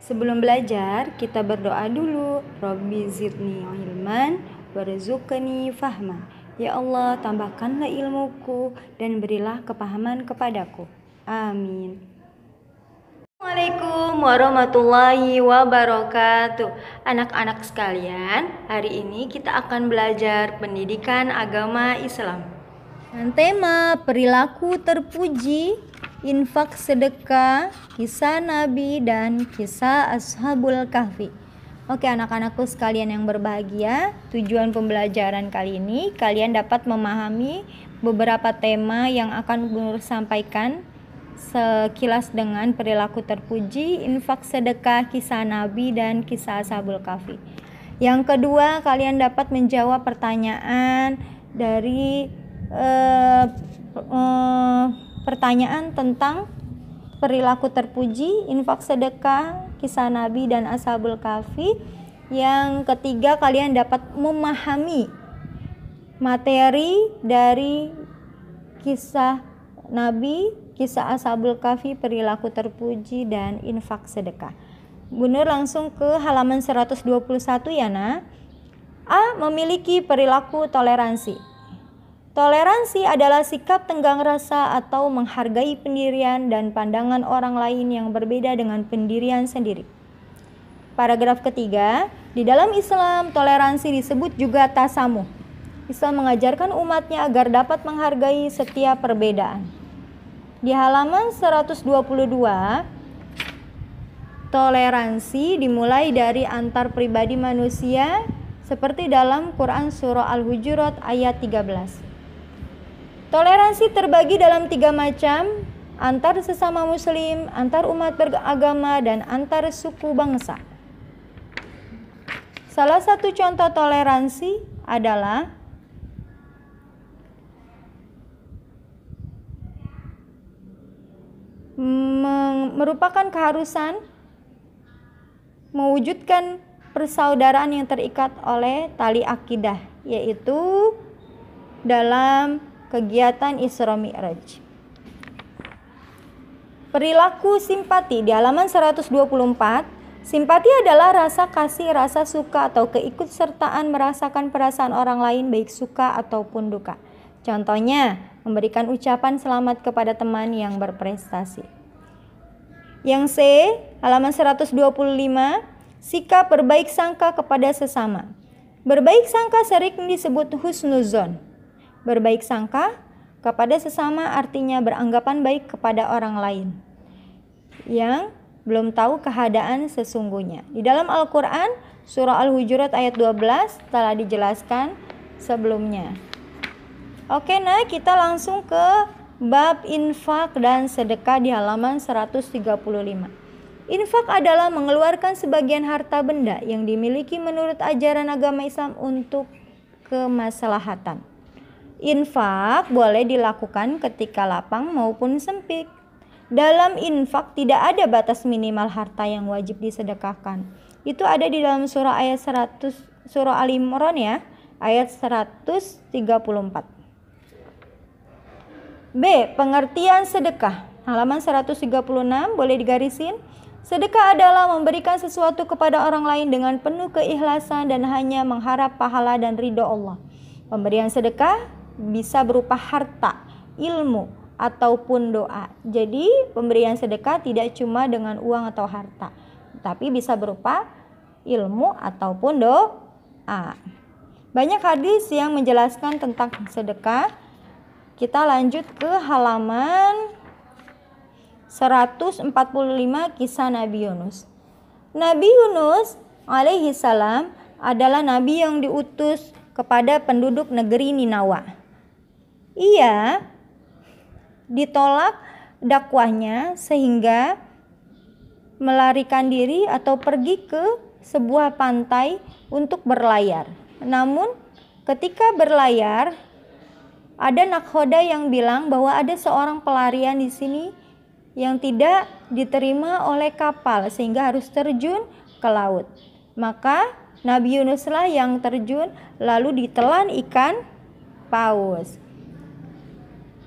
Sebelum belajar, kita berdoa dulu. Robbi zidni ilman warzuqni fahma. Ya Allah, tambahkanlah ilmuku dan berilah kepahaman kepadaku. Amin. Assalamualaikum warahmatullahi wabarakatuh. Anak-anak sekalian, hari ini kita akan belajar pendidikan agama Islam dengan tema perilaku terpuji, infak sedekah, kisah Nabi, dan kisah Ashabul Kahfi. Oke anak-anakku sekalian yang berbahagia, tujuan pembelajaran kali ini kalian dapat memahami beberapa tema yang akan Nur sampaikan sekilas dengan perilaku terpuji, infak sedekah, kisah Nabi, dan kisah Ashabul Kahfi. Yang kedua, kalian dapat menjawab pertanyaan dari pertanyaan tentang perilaku terpuji, infak sedekah, kisah Nabi, dan Ashabul Kahfi. Yang ketiga, kalian dapat memahami materi dari kisah Nabi, kisah Ashabul Kahfi, perilaku terpuji, dan infak sedekah. Bu Nur langsung ke halaman 121 ya nak. A. Memiliki perilaku toleransi. Toleransi adalah sikap tenggang rasa atau menghargai pendirian dan pandangan orang lain yang berbeda dengan pendirian sendiri. Paragraf ketiga, di dalam Islam toleransi disebut juga tasamuh. Islam mengajarkan umatnya agar dapat menghargai setiap perbedaan. Di halaman 122, toleransi dimulai dari antar pribadi manusia seperti dalam Quran surah Al-Hujurat ayat 13. Toleransi terbagi dalam 3 macam, antar sesama muslim, antar umat beragama, dan antar suku bangsa. Salah satu contoh toleransi adalah merupakan keharusan mewujudkan persaudaraan yang terikat oleh tali akidah, yaitu dalam kegiatan Isra Mi'raj. Perilaku simpati di halaman 124. Simpati adalah rasa kasih, rasa suka atau keikutsertaan merasakan perasaan orang lain baik suka ataupun duka. Contohnya, memberikan ucapan selamat kepada teman yang berprestasi. Yang C, halaman 125, sikap berbaik sangka kepada sesama. Berbaik sangka sering disebut husnuzon. Berbaik sangka kepada sesama artinya beranggapan baik kepada orang lain yang belum tahu keadaan sesungguhnya. Di dalam Al-Quran, surah Al-Hujurat ayat 12 telah dijelaskan sebelumnya. Oke, nah kita langsung ke bab infak dan sedekah di halaman 135. Infak adalah mengeluarkan sebagian harta benda yang dimiliki menurut ajaran agama Islam untuk kemaslahatan. Infak boleh dilakukan ketika lapang maupun sempit. Dalam infak tidak ada batas minimal harta yang wajib disedekahkan. Itu ada di dalam surah ayat 100 surah Ali Imran ya, ayat 134. B. Pengertian sedekah. Halaman 136 boleh digarisin. Sedekah adalah memberikan sesuatu kepada orang lain dengan penuh keikhlasan dan hanya mengharap pahala dan ridho Allah. Pemberian sedekah bisa berupa harta, ilmu, ataupun doa. Jadi pemberian sedekah tidak cuma dengan uang atau harta, tapi bisa berupa ilmu ataupun doa. Banyak hadis yang menjelaskan tentang sedekah. Kita lanjut ke halaman 145, kisah Nabi Yunus. Nabi Yunus alaihi salam adalah nabi yang diutus kepada penduduk negeri Ninawa. Ia ditolak dakwahnya sehingga melarikan diri atau pergi ke sebuah pantai untuk berlayar. Namun ketika berlayar, ada nakhoda yang bilang bahwa ada seorang pelarian di sini yang tidak diterima oleh kapal sehingga harus terjun ke laut. Maka Nabi Yunuslah yang terjun lalu ditelan ikan paus.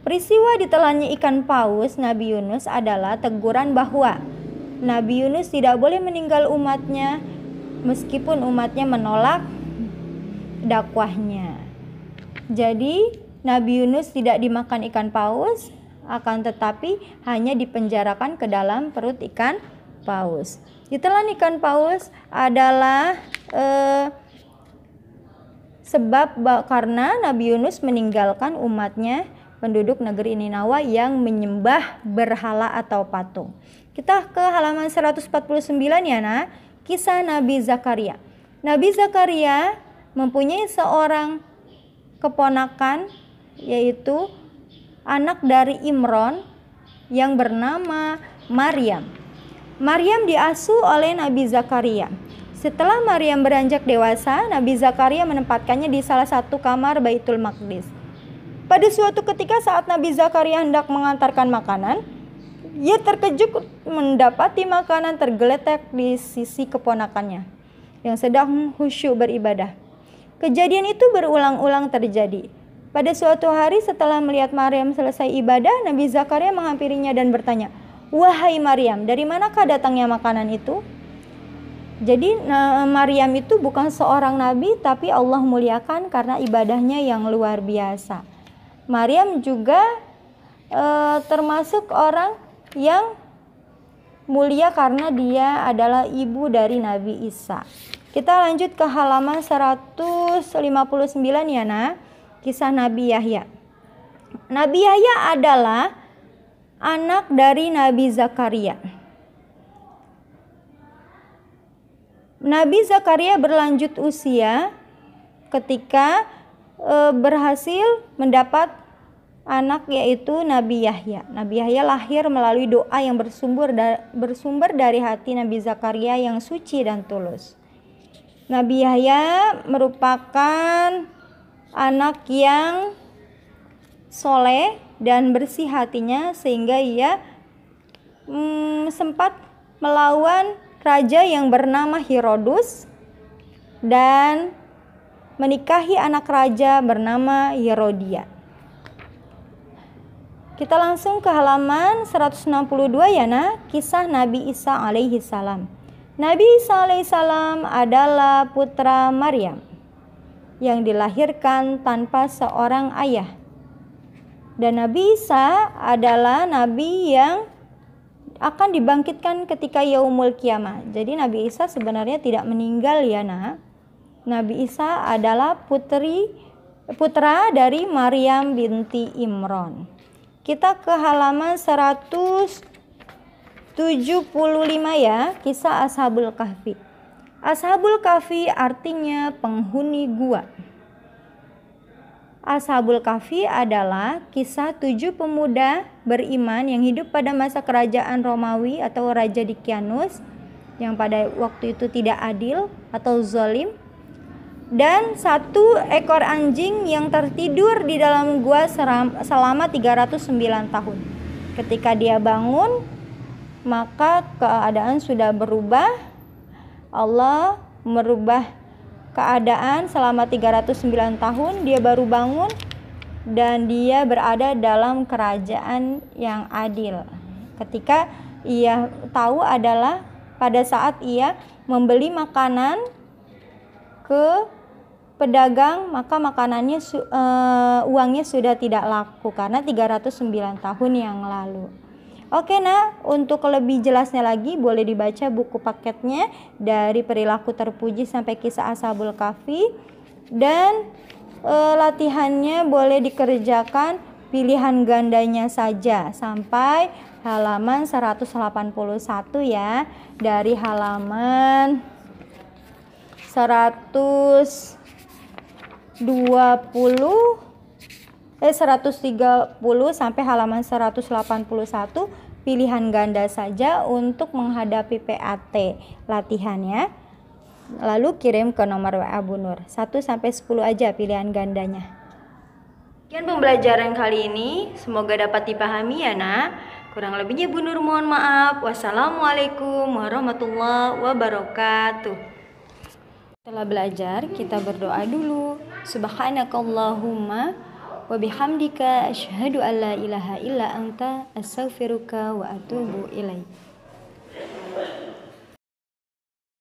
Peristiwa ditelannya ikan paus Nabi Yunus adalah teguran bahwa Nabi Yunus tidak boleh meninggal umatnya meskipun umatnya menolak dakwahnya. Jadi Nabi Yunus tidak dimakan ikan paus, akan tetapi hanya dipenjarakan ke dalam perut ikan paus. Ditelan ikan paus adalah sebab karena Nabi Yunus meninggalkan umatnya penduduk negeri Ninawa yang menyembah berhala atau patung. Kita ke halaman 149 ya nak, kisah Nabi Zakaria. Nabi Zakaria mempunyai seorang keponakan yaitu anak dari Imron yang bernama Maryam. Maryam diasuh oleh Nabi Zakaria. Setelah Maryam beranjak dewasa, Nabi Zakaria menempatkannya di salah satu kamar Baitul Maqdis. Pada suatu ketika saat Nabi Zakaria hendak mengantarkan makanan, ia terkejut mendapati makanan tergeletak di sisi keponakannya yang sedang khusyuk beribadah. Kejadian itu berulang-ulang terjadi. Pada suatu hari setelah melihat Maryam selesai ibadah, Nabi Zakaria menghampirinya dan bertanya, "Wahai Maryam, dari manakah datangnya makanan itu?" Jadi Maryam itu bukan seorang nabi, tapi Allah muliakan karena ibadahnya yang luar biasa. Maryam juga termasuk orang yang mulia karena dia adalah ibu dari Nabi Isa. Kita lanjut ke halaman 159 ya nak, kisah Nabi Yahya. Nabi Yahya adalah anak dari Nabi Zakaria. Nabi Zakaria berlanjut usia ketika berhasil mendapat anak yaitu Nabi Yahya. Nabi Yahya lahir melalui doa yang bersumber dari hati Nabi Zakaria yang suci dan tulus. Nabi Yahya merupakan anak yang soleh dan bersih hatinya sehingga ia sempat melawan raja yang bernama Herodus dan menikahi anak raja bernama Herodia. Kita langsung ke halaman 162 ya nak, kisah Nabi Isa alaihi salam. Nabi Isa alaihi salam adalah putra Maryam yang dilahirkan tanpa seorang ayah. Dan Nabi Isa adalah nabi yang akan dibangkitkan ketika yaumul kiamah. Jadi Nabi Isa sebenarnya tidak meninggal ya nak. Nabi Isa adalah putra dari Maryam binti Imron. Kita ke halaman 175 ya, kisah Ashabul Kahfi. Ashabul Kahfi artinya penghuni gua. Ashabul Kahfi adalah kisah 7 pemuda beriman yang hidup pada masa kerajaan Romawi atau Raja Dikianus yang pada waktu itu tidak adil atau zalim, dan 1 ekor anjing yang tertidur di dalam gua selama 309 tahun. Ketika dia bangun, maka keadaan sudah berubah. Allah merubah keadaan selama 309 tahun, dia baru bangun dan dia berada dalam kerajaan yang adil. Ketika ia tahu adalah pada saat ia membeli makanan ke pedagang, maka makanannya uangnya sudah tidak laku karena 309 tahun yang lalu. Oke nah, untuk lebih jelasnya lagi boleh dibaca buku paketnya dari Perilaku Terpuji sampai Kisah Ashabul Kahfi, dan latihannya boleh dikerjakan pilihan gandanya saja sampai halaman 181 ya, dari halaman 130 130 sampai halaman 181 pilihan ganda saja untuk menghadapi PAT latihannya. Lalu kirim ke nomor WA Bu Nur 1 sampai 10 aja pilihan gandanya. Sekian pembelajaran kali ini, semoga dapat dipahami ya nak. Kurang lebihnya Bu Nur mohon maaf. Wassalamualaikum warahmatullahi wabarakatuh. Setelah belajar, kita berdoa dulu. Subhanakallahumma Wa bihamdika asyhadu an la ilaha illa anta astaghfiruka wa atubu ilaik.